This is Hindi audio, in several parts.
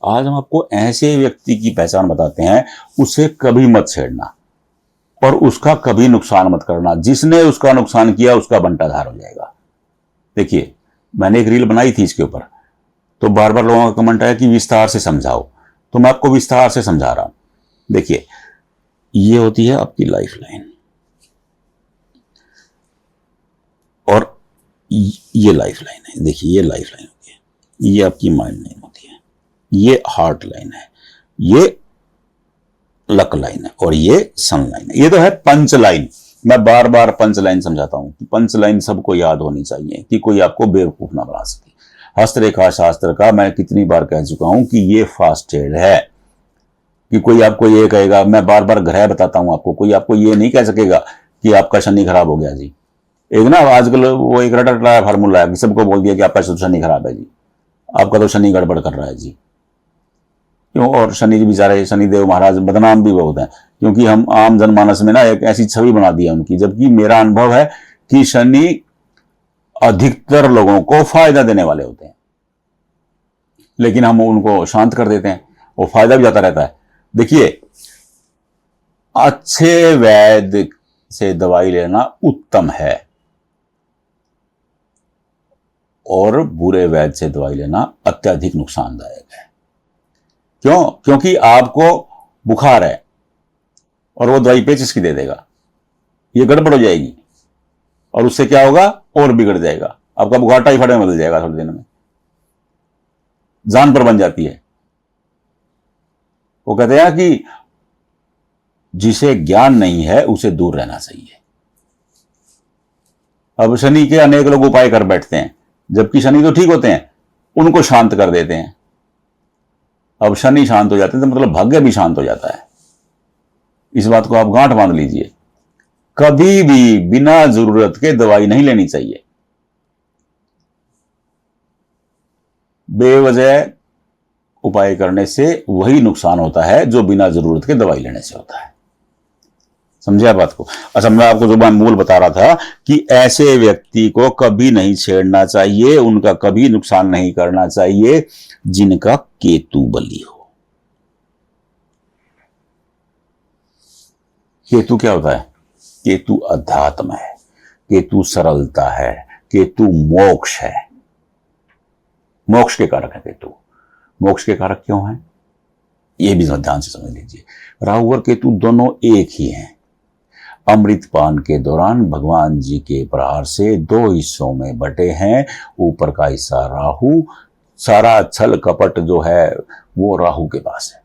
आज हम आपको ऐसे व्यक्ति की पहचान बताते हैं, उसे कभी मत छेड़ना और उसका कभी नुकसान मत करना। जिसने उसका नुकसान किया उसका बंटाधार हो जाएगा। देखिए, मैंने एक रील बनाई थी इसके ऊपर, तो बार बार लोगों का कमेंट आया कि विस्तार से समझाओ, तो मैं आपको विस्तार से समझा रहा हूं। देखिए, ये होती है आपकी लाइफ लाइन और ये लाइफ लाइन है। देखिए, ये लाइफ लाइन होती है, ये आपकी माइंड लाइन होती है, ये हार्ट लाइन है, ये लक लाइन है और ये सन लाइन है। ये तो है पंच लाइन। मैं बार बार पंच लाइन समझाता हूं कि पंच लाइन सबको याद होनी चाहिए कि कोई आपको बेवकूफ ना बना सके। हस्तरेखा शास्त्र का मैं कितनी बार कह चुका हूं कि ये फास्टेड है, कि कोई आपको ये कहेगा, मैं बार बार ग्रह बताता हूं आपको, कोई आपको ये नहीं कह सकेगा कि आपका शनि खराब हो गया जी। एक ना आजकल वो एक रटा रटाया फार्मूला है कि सबको बोल दिया कि आपका शनि खराब है जी, आपका तो शनि गड़बड़ कर रहा है जी। क्यों? और शनि जी बेचारे, शनिदेव महाराज बदनाम भी बहुत हैं, क्योंकि हम आम जनमानस में ना एक ऐसी छवि बना दी है उनकी, जबकि मेरा अनुभव है कि शनि अधिकतर लोगों को फायदा देने वाले होते हैं, लेकिन हम उनको शांत कर देते हैं, वो फायदा भी जाता रहता है। देखिए, अच्छे वैद्य से दवाई लेना उत्तम है और बुरे वैद्य से दवाई लेना अत्यधिक नुकसानदायक है। क्यों? क्योंकि आपको बुखार है और वो दवाई पेचिश की दे देगा, ये गड़बड़ हो जाएगी और उससे क्या होगा, और बिगड़ जाएगा। आपका बुखार टाइफाइड में बदल जाएगा, थोड़े दिन में जान पर बन जाती है। वो कहते हैं कि जिसे ज्ञान नहीं है उसे दूर रहना चाहिए। अब शनि के अनेक लोग उपाय कर बैठते हैं, जबकि शनि तो ठीक होते हैं, उनको शांत कर देते हैं। अब शनि शांत हो जाते हैं तो मतलब भाग्य भी शांत हो जाता है। इस बात को आप गांठ बांध लीजिए, कभी भी बिना जरूरत के दवाई नहीं लेनी चाहिए। बेवजह उपाय करने से वही नुकसान होता है जो बिना जरूरत के दवाई लेने से होता है। समझे बात को? अच्छा, मैं आपको जो मैं मूल बता रहा था कि ऐसे व्यक्ति को कभी नहीं छेड़ना चाहिए, उनका कभी नुकसान नहीं करना चाहिए जिनका केतु बली हो। केतु क्या होता है? केतु अध्यात्म है, केतु सरलता है, केतु मोक्ष है। मोक्ष के कारक है केतु। मोक्ष के कारक क्यों है, ये भी ध्यान से समझ लीजिए। राहु और केतु दोनों एक ही हैं। अमृतपान के दौरान भगवान जी के प्रहार से दो हिस्सों में बटे हैं। ऊपर का हिस्सा राहु, सारा छल कपट जो है वो राहु के पास है।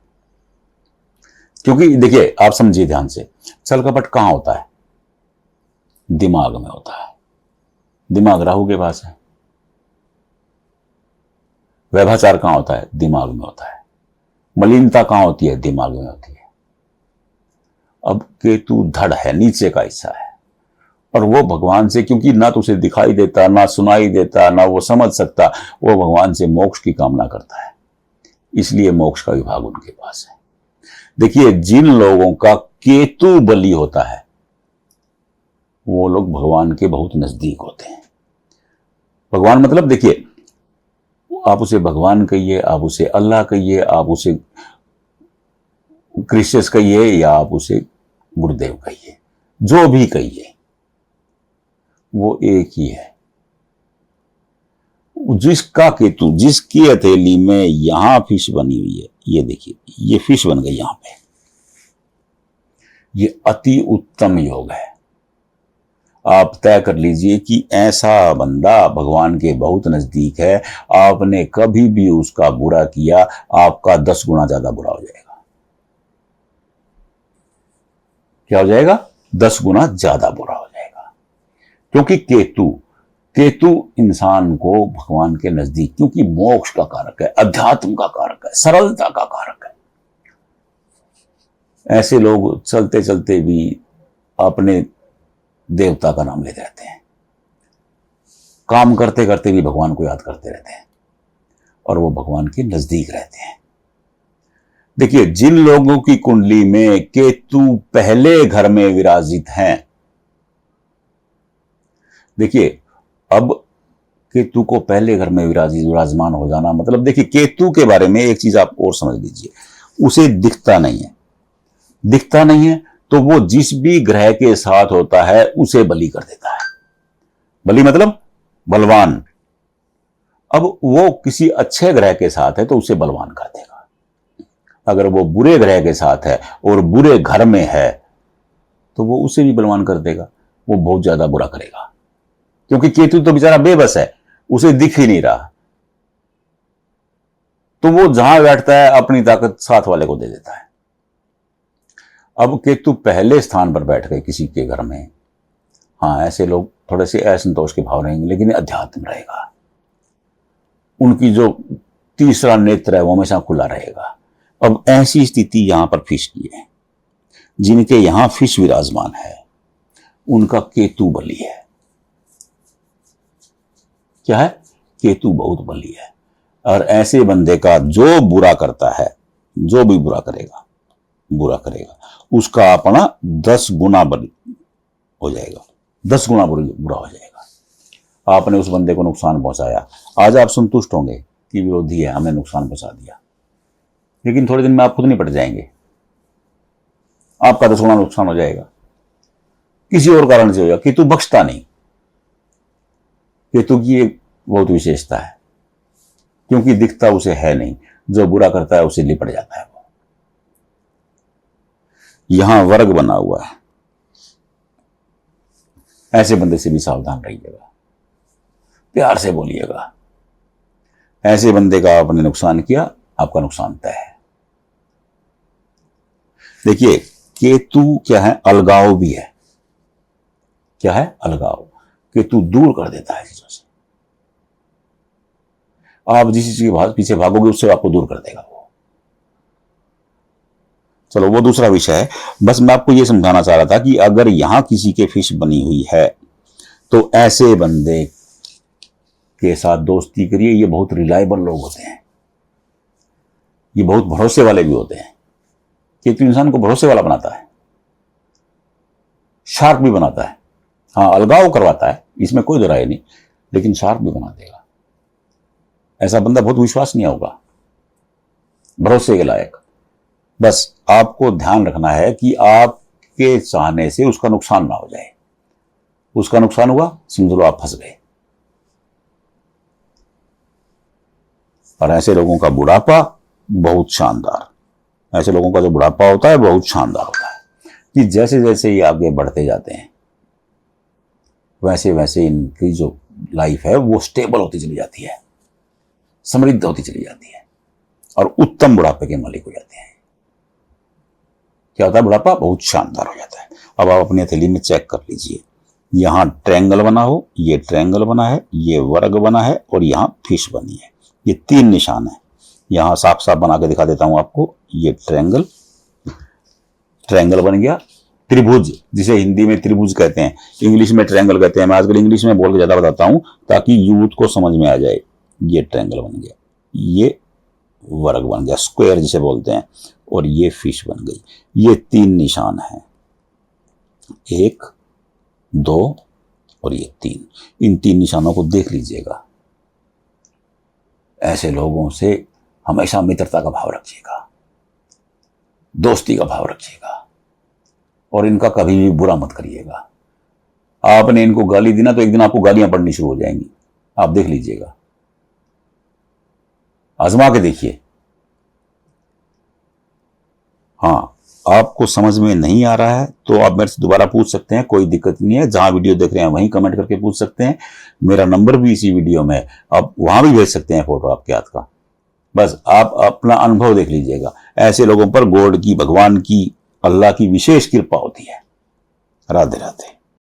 क्योंकि देखिए, आप समझिए ध्यान से, छल कपट कहां होता है? दिमाग में होता है। दिमाग राहु के पास है। व्यभिचार कहां होता है? दिमाग में होता है। मलिनता कहां होती है? दिमाग में होती है। अब केतु धड़ है, नीचे का हिस्सा है, और वो भगवान से, क्योंकि ना तो उसे दिखाई देता, ना सुनाई देता, ना वो समझ सकता, वो भगवान से मोक्ष की कामना करता है, इसलिए मोक्ष का विभाग उनके पास है। देखिए, जिन लोगों का केतु बली होता है वो लोग भगवान के बहुत नजदीक होते हैं। भगवान मतलब, देखिए, आप उसे भगवान कहिए, आप उसे अल्लाह कहिए, आप उसे क्रिश्चियस कहिए, या आप उसे गुरुदेव कहिए, जो भी कहिए, वो एक ही है। जिसका केतु, जिसकी हथेली में यहां फिश बनी हुई है, ये देखिए, ये फिश बन गई यहां पे, ये अति उत्तम योग है। आप तय कर लीजिए कि ऐसा बंदा भगवान के बहुत नजदीक है। आपने कभी भी उसका बुरा किया, आपका 10 गुना ज्यादा बुरा हो जाएगा। क्या हो जाएगा? 10 गुना ज्यादा बुरा हो जाएगा। क्योंकि केतु इंसान को भगवान के नजदीक, क्योंकि मोक्ष का कारक है, अध्यात्म का कारक है, सरलता का कारक है। ऐसे लोग चलते चलते भी अपने देवता का नाम लेते रहते हैं, काम करते करते भी भगवान को याद करते रहते हैं, और वो भगवान के नजदीक रहते हैं। देखिए, जिन लोगों की कुंडली में केतु पहले घर में विराजित हैं, देखिए, अब केतु को पहले घर में विराजमान हो जाना, मतलब देखिए केतु के बारे में एक चीज आप और समझ लीजिए, उसे दिखता नहीं है, दिखता नहीं है तो वो जिस भी ग्रह के साथ होता है उसे बली कर देता है। बली मतलब बलवान। अब वो किसी अच्छे ग्रह के साथ है तो उसे बलवान कर देगा, अगर वो बुरे ग्रह के साथ है और बुरे घर में है तो वो उसे भी बलवान कर देगा, वो बहुत ज्यादा बुरा करेगा, क्योंकि केतु तो बेचारा बेबस है, उसे दिख ही नहीं रहा, तो वो जहां बैठता है अपनी ताकत साथ वाले को दे देता है। अब केतु पहले स्थान पर बैठ गए किसी के घर में, हाँ ऐसे लोग थोड़े से असंतोष के भाव रहेंगे, लेकिन अध्यात्म रहेगा, उनकी जो तीसरा नेत्र है वो हमेशा खुला रहेगा। अब ऐसी स्थिति यहां पर फिश की है, जिनके यहां फिश विराजमान है उनका केतु बली है। क्या है? केतु बहुत बली है, और ऐसे बंदे का जो बुरा करता है, जो भी बुरा करेगा उसका अपना 10 गुना बली हो जाएगा, 10 गुना बुरा हो जाएगा। आपने उस बंदे को नुकसान पहुंचाया, आज आप संतुष्ट होंगे कि विरोधी है, हमने नुकसान पहुंचा दिया, लेकिन थोड़े दिन में आप खुद निपट जाएंगे, आपका 10 गुना नुकसान हो जाएगा, किसी और कारण से हो जाएगा। केतु बख्शता नहीं, केतु की एक बहुत विशेषता है, क्योंकि दिखता उसे है नहीं, जो बुरा करता है उसे लिपट जाता है वो। यहां वर्ग बना हुआ है, ऐसे बंदे से भी सावधान रहिएगा, प्यार से बोलिएगा, ऐसे बंदे का आपने नुकसान किया, आपका नुकसान तय है। देखिए केतु क्या है? अलगाव भी है। क्या है? अलगाव। केतु दूर कर देता है चीजों से, आप जिस चीज के पीछे भागोगे उससे आपको दूर कर देगा वो। चलो वो दूसरा विषय है, बस मैं आपको यह समझाना चाह रहा था कि अगर यहां किसी के फिश बनी हुई है तो ऐसे बंदे के साथ दोस्ती करिए। ये बहुत रिलायबल लोग होते हैं, ये बहुत भरोसे वाले भी होते हैं, क्योंकि इंसान को भरोसे वाला बनाता है, शार्प भी बनाता है। हाँ अलगाव करवाता है, इसमें कोई दो राय नहीं, लेकिन शार्प भी बना देगा। ऐसा बंदा बहुत विश्वसनीय होगा, भरोसे के लायक। बस आपको ध्यान रखना है कि आपके चाहने से उसका नुकसान ना हो जाए, उसका नुकसान हुआ समझ लो आप फंस गए। और ऐसे लोगों का बुढ़ापा बहुत शानदार, ऐसे लोगों का जो बुढ़ापा होता है बहुत शानदार होता है, कि जैसे जैसे ये आगे बढ़ते जाते हैं वैसे वैसे इनकी जो लाइफ है वो स्टेबल होती चली जाती है, समृद्ध होती चली जाती है, और उत्तम बुढ़ापे के मालिक हो जाते हैं। क्या होता है? बुढ़ापा बहुत शानदार हो जाता है। अब आप अपनी हथेली में चेक कर लीजिए, यहां ट्रायंगल बना हो, ये ट्रायंगल बना है, ये वर्ग बना है, और यहां फिश बनी है, ये 3 निशान है। यहां साफ साफ बना के दिखा देता हूं आपको, ये ट्रायंगल, ट्रायंगल बन गया, त्रिभुज जिसे हिंदी में त्रिभुज कहते हैं, इंग्लिश में ट्रायंगल कहते हैं। मैं आजकल इंग्लिश में बोल के ज्यादा बताता हूं ताकि यूथ को समझ में आ जाए। ये ट्रायंगल बन गया, ये वर्ग बन गया, स्क्वायर जिसे बोलते हैं, और ये फिश बन गई। ये 3 निशान हैं, 1 2 और ये 3। इन 3 निशानों को देख लीजिएगा। ऐसे लोगों से हमेशा मित्रता का भाव रखिएगा, दोस्ती का भाव रखिएगा, और इनका कभी भी बुरा मत करिएगा। आपने इनको गाली दी ना तो एक दिन आपको गालियां पड़नी शुरू हो जाएंगी, आप देख लीजिएगा, आजमा के देखिए। हाँ आपको समझ में नहीं आ रहा है तो आप मेरे से दोबारा पूछ सकते हैं, कोई दिक्कत नहीं है। जहां वीडियो देख रहे हैं वहीं कमेंट करके पूछ सकते हैं। मेरा नंबर भी इसी वीडियो में है, आप वहां भी भेज सकते हैं फोटो आपके हाथ का। बस आप अपना अनुभव देख लीजिएगा। ऐसे लोगों पर गॉड की, भगवान की, अल्लाह की विशेष कृपा होती है। राधे राधे।